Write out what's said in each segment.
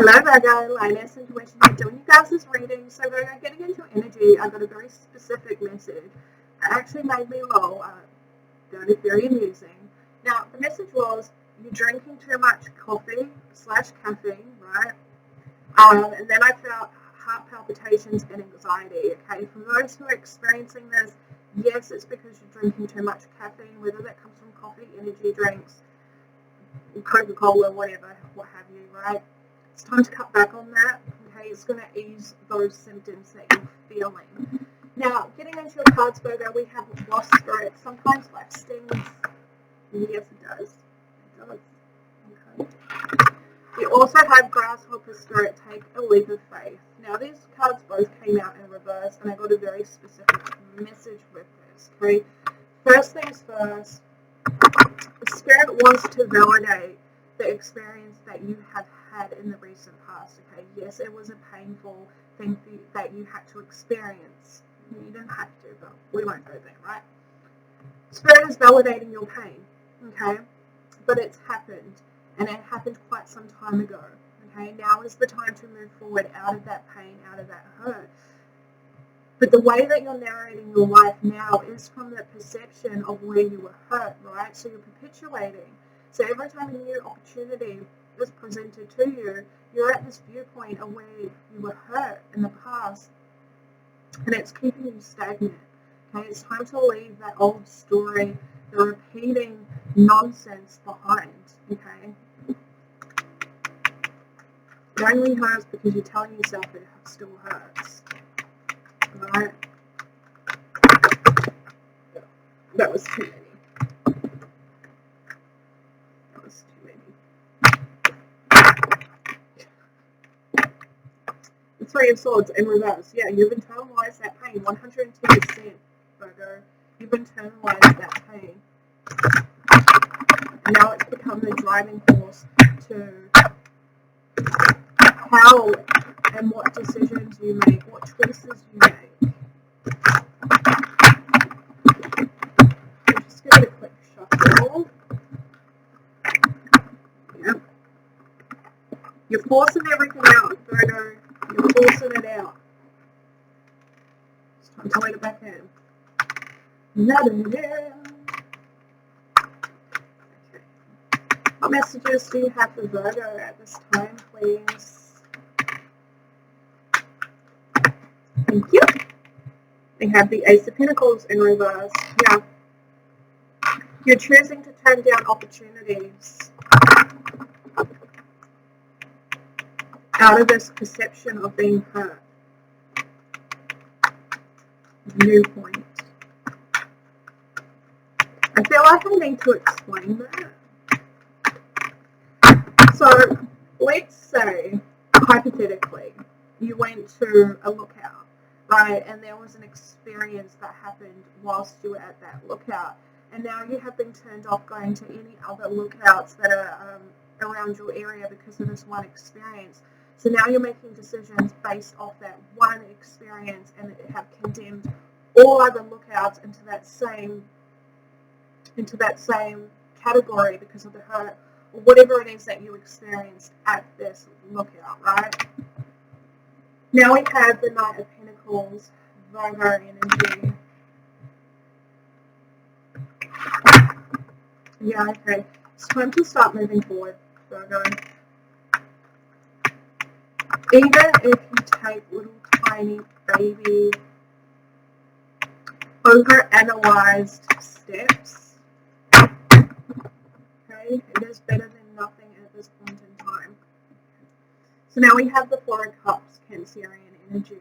Hello Virgo, Lioness, intuition here, doing you guys' reading. So Virgo, getting into energy, I got a very specific message. It actually made me lol, found it very amusing. Now, the message was, you're drinking too much coffee / caffeine, right? And then I felt heart palpitations and anxiety, okay? For those who are experiencing this, yes, it's because you're drinking too much caffeine, whether that comes from coffee, energy drinks, Coca-Cola, whatever, what have you, right? It's time to cut back on that, okay? It's going to ease those symptoms that you're feeling. Now, getting into your cards, Virgo, we have Lost Spirit. Sometimes life stings. Yes, it does. It does. Okay. We also have Grasshopper Spirit, Take a Leap of Faith. Now, these cards both came out in reverse, and I got a very specific message with this, okay? First things first, the Spirit wants to validate the experience that you have had in the recent past, okay? Yes, it was a painful thing that you had to experience. You didn't have to, but we won't go there, right? Spirit is validating your pain, okay? But it's happened, and it happened quite some time ago, okay? Now is the time to move forward out of that pain, out of that hurt. But the way that you're narrating your life now is from the perception of where you were hurt, right? So you're perpetuating. So every time a new opportunity is presented to you, you're at this viewpoint of where you were hurt in the past, and it's keeping you stagnant. Okay, it's time to leave that old story, the repeating nonsense behind. Okay, it only hurts because you're telling yourself it still hurts. Right? That was too many. That was too many. The Three of Swords in reverse. Yeah, you've internalized that pain 110%, Virgo. You've internalized that pain. And now it's become the driving force to how and what decisions you make, what choices you make. Just give it a quick shuffle. Yep. You're forcing everything out, Virgo. You're forcing it out. It's time to let it back in. Let it in. Okay. What messages do you have for Virgo at this time, please? Thank you. We have the Ace of Pentacles in reverse. Yeah. You're choosing to turn down opportunities out of this perception of being hurt. Viewpoint. I feel like I need to explain that. So, let's say, hypothetically, you went to a lookout, right, and there was an experience that happened whilst you were at that lookout, and now you have been turned off going to any other lookouts that are around your area because of this one experience. So now you're making decisions based off that one experience and have condemned all other lookouts into that same category because of the hurt or whatever it is that you experienced at this lookout, right? Now we have the Knight of Pentacles, Virgo energy. Yeah, okay. It's time to start moving forward, Virgo. Even if you take little tiny baby overanalyzed steps, okay, it is better than nothing at this point in time. So now we have the Four of Cups, Cancerian energy.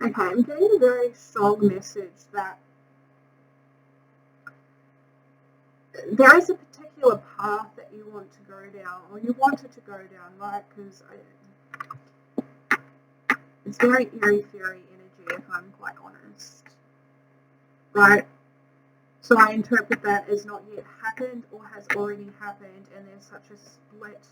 Okay, I'm getting a very strong message that there is a particular path that you want to go down, or you wanted to go down, right? Because it's very airy-fairy energy, if I'm quite honest, right? So I interpret that as not yet happened or has already happened, and there's such a split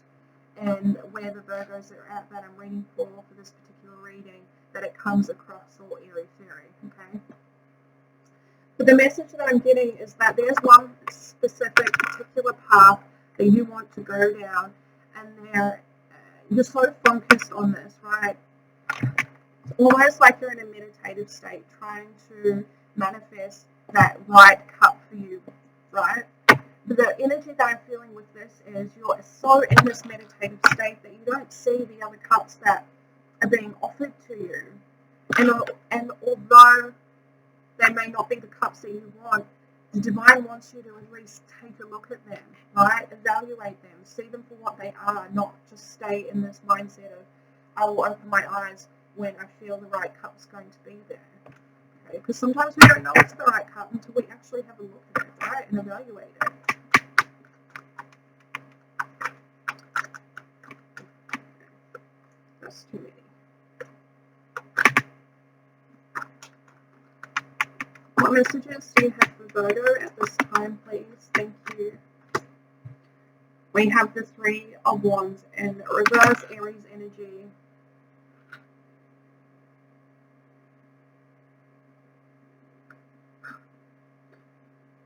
in where the Virgos are at that I'm reading for this particular reading, that it comes across all airy-fairy, okay? But the message that I'm getting is that there's one specific particular path that you want to go down, and you're so focused on this, right? It's almost like you're in a meditative state trying to manifest that right cup for you, right? But the energy that I'm feeling with this is you're so in this meditative state that you don't see the other cups that are being offered to you. And although they may not be the cups that you want, the divine wants you to at least take a look at them, right? Evaluate them, see them for what they are, not just stay in this mindset of, I will open my eyes when I feel the right cup's going to be there. Okay? Because sometimes we don't know it's the right cup until we actually have a look at it, right? And evaluate it. That's too many. What messages do you have for Virgo at this time, please? Thank you. We have the Three of Wands in reverse Aries energy.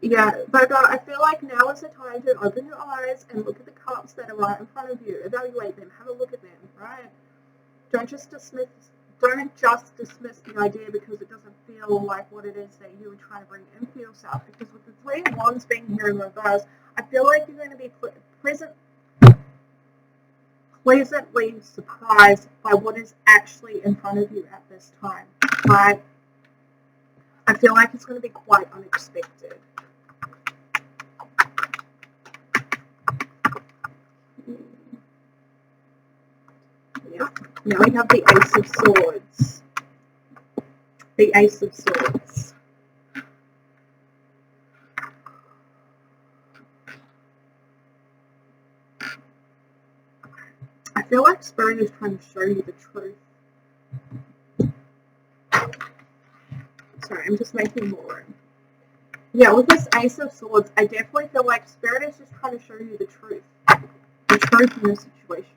Yeah, Virgo, I feel like now is the time to open your eyes and look at the cups that are right in front of you. Evaluate them. Have a look at them, right? Don't just dismiss the idea because it doesn't feel like what it is that you were trying to bring in for yourself. Because with the Three of Wands being here in reverse, I feel like you're going to be pleasantly surprised by what is actually in front of you at this time, right? I feel like it's going to be quite unexpected. Yeah. Now we have the Ace of Swords. The Ace of Swords. I feel like Spirit is trying to show you the truth. Sorry, I'm just making more room. Yeah, with this Ace of Swords, I definitely feel like Spirit is just trying to show you the truth. The truth in this situation.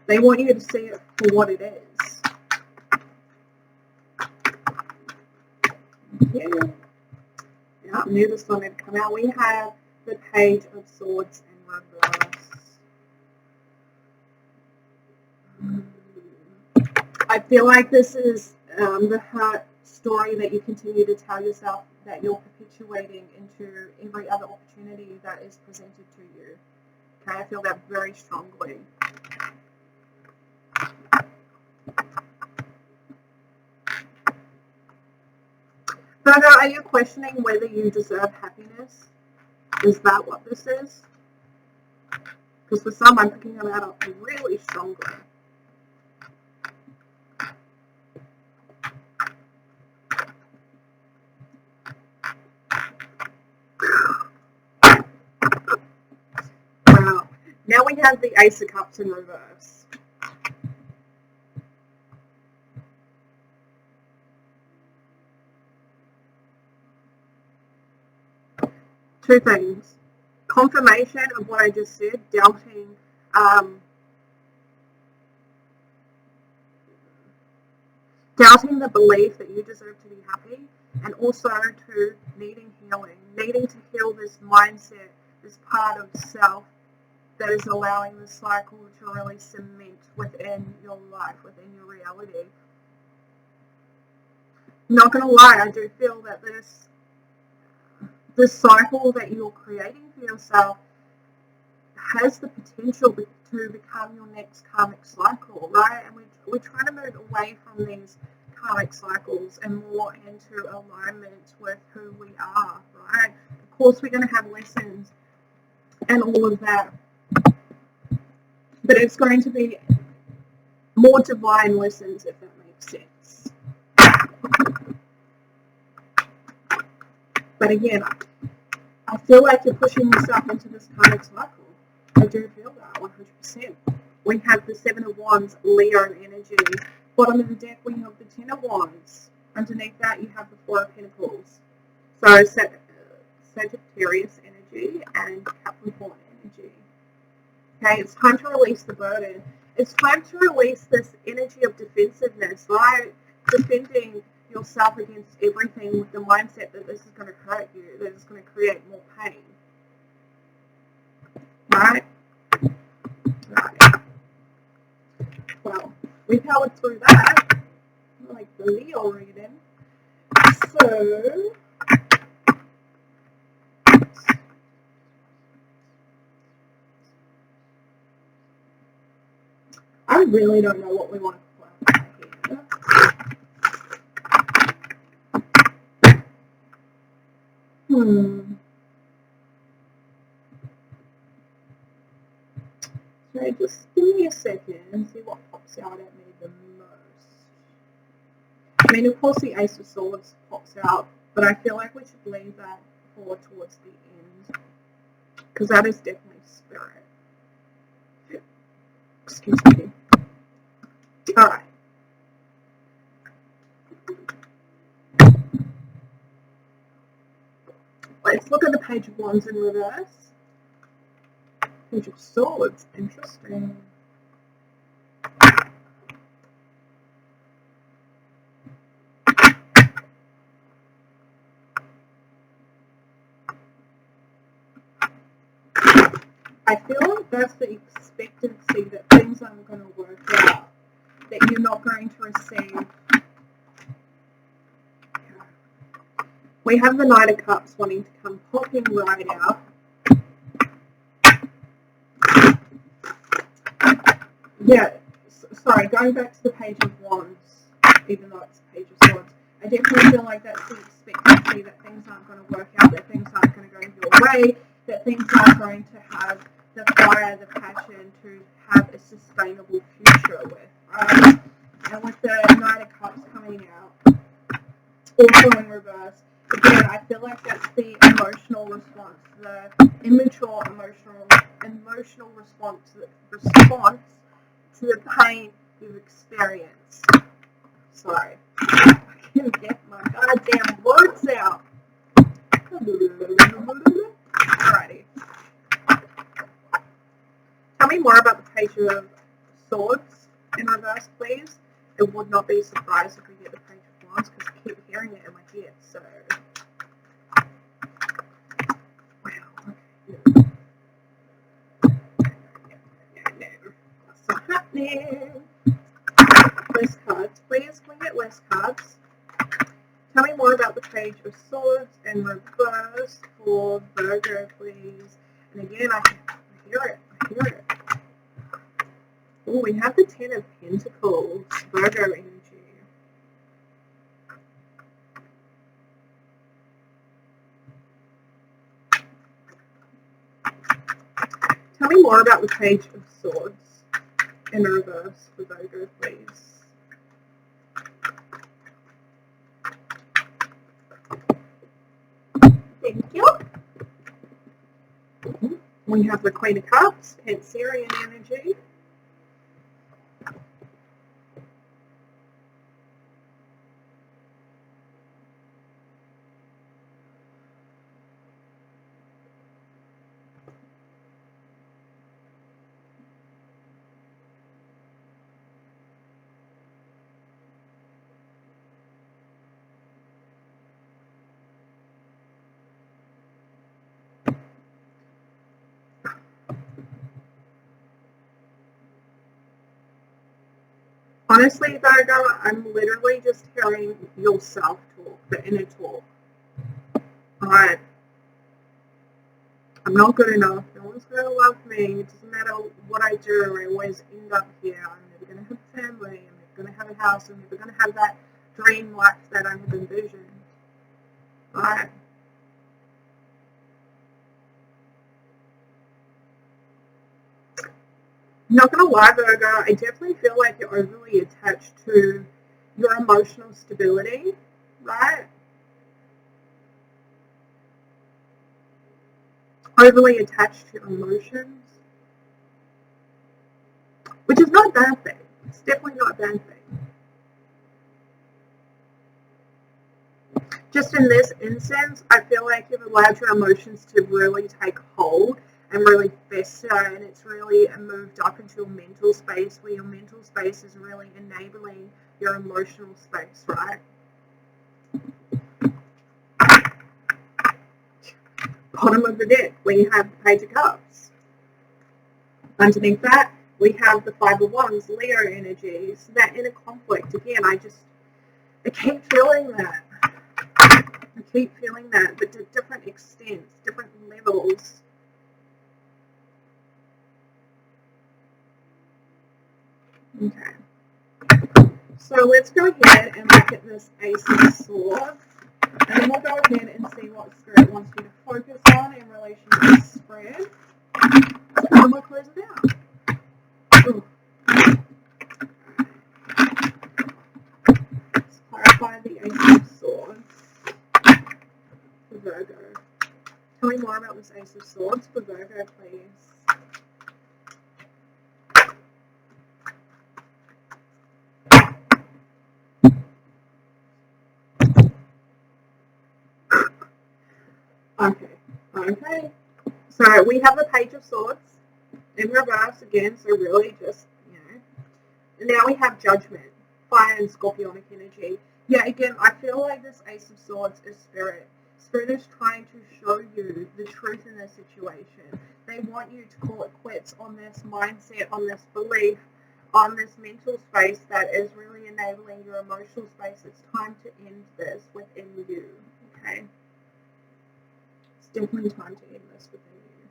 They want you to see it for what it is. Yeah, I knew this one had come out. We have the Page of Swords in reverse. I feel like this is the hurt story that you continue to tell yourself that you're perpetuating into every other opportunity that is presented to you. Okay, I feel that very strongly. Virgo, are you questioning whether you deserve happiness? Is that what this is? Because for some, I'm picking that up really strongly. Wow. Now we have the Ace of Cups in reverse. Two things. Confirmation of what I just said, doubting the belief that you deserve to be happy, and also to needing healing, needing to heal this mindset, this part of self that is allowing the cycle to really cement within your life, within your reality. I'm not going to lie, I do feel that this cycle that you're creating for yourself has the potential to become your next karmic cycle, right? And we're trying to move away from these karmic cycles and more into alignment with who we are, right? Of course, we're going to have lessons and all of that, but it's going to be more divine lessons, if that makes sense. But again, I feel like you're pushing yourself into this karmic cycle. I do feel that 100%. We have the Seven of Wands, Leo energy. Bottom of the deck, we have the Ten of Wands. Underneath that, you have the Four of Pentacles. So Sagittarius energy and Capricorn energy. Okay, it's time to release the burden. It's time to release this energy of defensiveness, right? Defending yourself against everything with the mindset that this is going to hurt you, that it's going to create more pain. Right? Right. Well, we powered through that, like the Leo reading. So, I really don't know what we want to clarify here. So just give me a second and see what pops out at me the most. I mean, of course, the Ace of Swords pops out, but I feel like we should leave that for towards the end, because that is definitely spirit. Excuse me. Alright. Let's look at the Page of Wands in reverse. Page of Swords, interesting. I feel like that's the expectancy that things aren't going to work out, that you're not going to receive. We have the Knight of Cups wanting to come popping right out. Yeah, sorry, going back to the Page of Wands, even though it's a Page of Swords, I definitely feel like that's the expectancy that things aren't going to work out, that things aren't going to go your way, that things aren't going to have the fire, the passion to have a sustainable future with, right? And with the Knight of Cups coming out, also in reverse, again, I feel like that's the emotional response, the immature emotional response to the pain you've experienced. Sorry, I can't get my goddamn words out. Alrighty. Tell me more about the Page of Swords in reverse, please. It would not be surprised if we get the Page of Wands, because I keep hearing it in my head, so... Wow, okay. No. That's not happening. Less cards, please. Can we get less cards? Tell me more about the Page of Swords in reverse for Virgo, please. And again, I hear it. Oh, we have the Ten of Pentacles, Virgo energy. Tell me more about the Page of Swords in reverse for Virgo, please. Thank you. We have the Queen of Cups, Cancerian energy. Honestly, Virgo, I'm literally just hearing your self-talk, the inner talk. Alright. I'm not good enough. No one's going to love me. It doesn't matter what I do. I always end up here. I'm never going to have a family. I'm never going to have a house. I'm never going to have that dream life that I have envisioned. Alright. I'm not going to lie, Virgo, I definitely feel like you're overly attached to your emotional stability, right? Overly attached to emotions, which is not a bad thing. It's definitely not a bad thing. Just in this instance, I feel like you've allowed your emotions to really take hold and really fester, and it's really moved up into your mental space, where your mental space is really enabling your emotional space, right? Bottom of the deck, we have the Page of Cups. Underneath that, we have the Five of Wands, Leo energy. So that inner conflict, again, I keep feeling that. I keep feeling that, but to different extents, different levels. Okay. So let's go ahead and look at this Ace of Swords. And then we'll go ahead and see what Spirit wants you to focus on in relation to the spread. And then we'll close it out. Ooh. Let's clarify the Ace of Swords for Virgo. Tell me more about this Ace of Swords for Virgo, please. Okay. So we have the Page of Swords in reverse again, so really just, And now we have Judgment, Fire and Scorpionic energy. Yeah, again, I feel like this Ace of Swords is Spirit. Spirit is trying to show you the truth in this situation. They want you to call it quits on this mindset, on this belief, on this mental space that is really enabling your emotional space. It's time to end this within you, okay? It's definitely time to end this within you.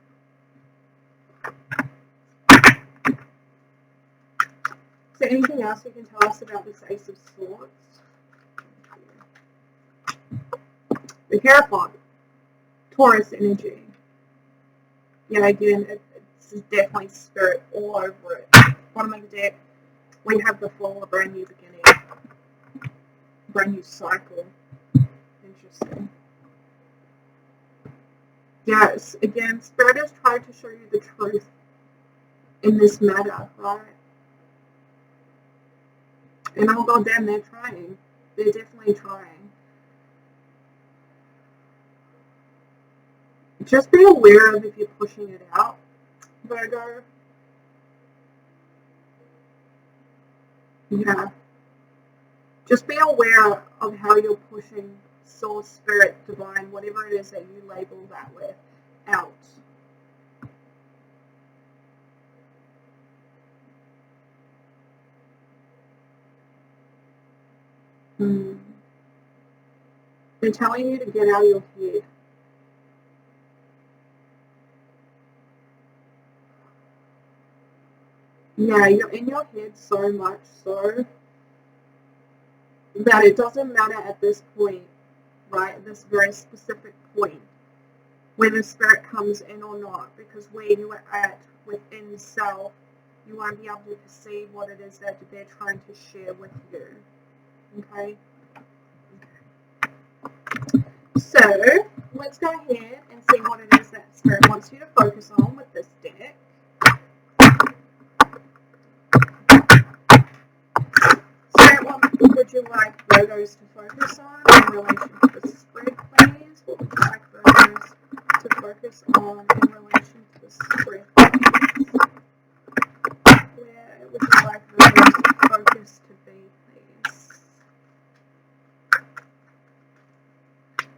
Is there anything else you can tell us about this Ace of Swords? The Hierophant, Taurus energy. Yeah, again, it's definitely Spirit all over it. Bottom of the deck, we have the Fall, a brand new beginning, brand new cycle. Interesting. Yes, again, Spirit is trying to show you the truth in this matter, right? And oh god damn, they're trying. They're definitely trying. Just be aware of if you're pushing it out, Virgo. Yeah. Just be aware of how you're pushing Source, Spirit, Divine, whatever it is that you label that with, out. They're telling you to get out of your head. Yeah, you're in your head so much so that it doesn't matter at this point, right? At this very specific point, whether Spirit comes in or not, because where you are at within self, you won't be able to perceive what it is that they're trying to share with you. Okay? So, let's go ahead and see what it is that Spirit wants you to focus on with this deck. Spirit, what would you like Virgos to focus on in relation to the spread, please? What would you like Virgos to focus on in relation to the spread, please? Where would you like Virgos to focus to be, please?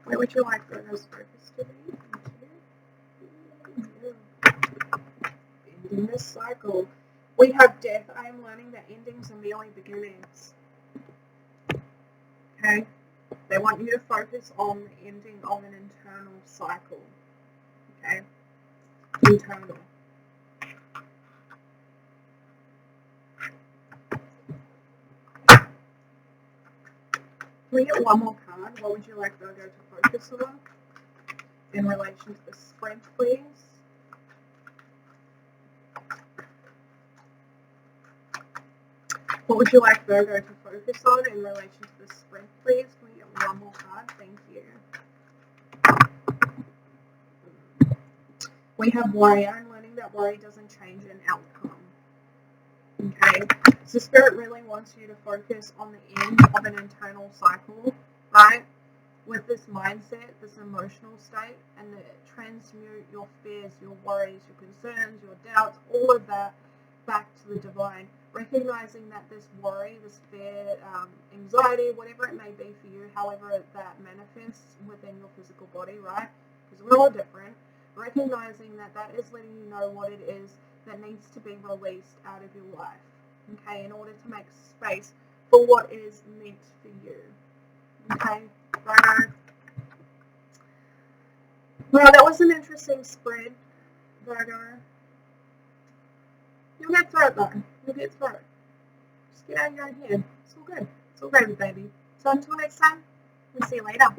Where would you like Virgo's focus to be? Ending this cycle. We have death. I am learning that endings are merely beginnings. Okay? They want you to focus on the ending of an internal cycle. Okay? Internal. Can we get one more card? What would you like Virgo to focus on in relation to the spread, please? What would you like Virgo to focus on in relation to the spread, please? Can we get one more card? Thank you. We have worry. I'm learning that worry doesn't change an outcome. Okay? So Spirit really wants you to focus on the end of an internal cycle, right? with this mindset, this emotional state, and transmute your fears, your worries, your concerns, your doubts, all of that back to the divine. Recognizing that this worry, this fear, anxiety, whatever it may be for you, however that manifests within your physical body, right? Because we're all different. Recognizing that that is letting you know what it is that needs to be released out of your life, okay, in order to make space for what is meant for you, okay, Virgo. Well, that was an interesting spread, Virgo. You'll get through it, though. You'll get through it. Just get out of your own head. It's all good. It's all gravy, baby. So until next time, we'll see you later.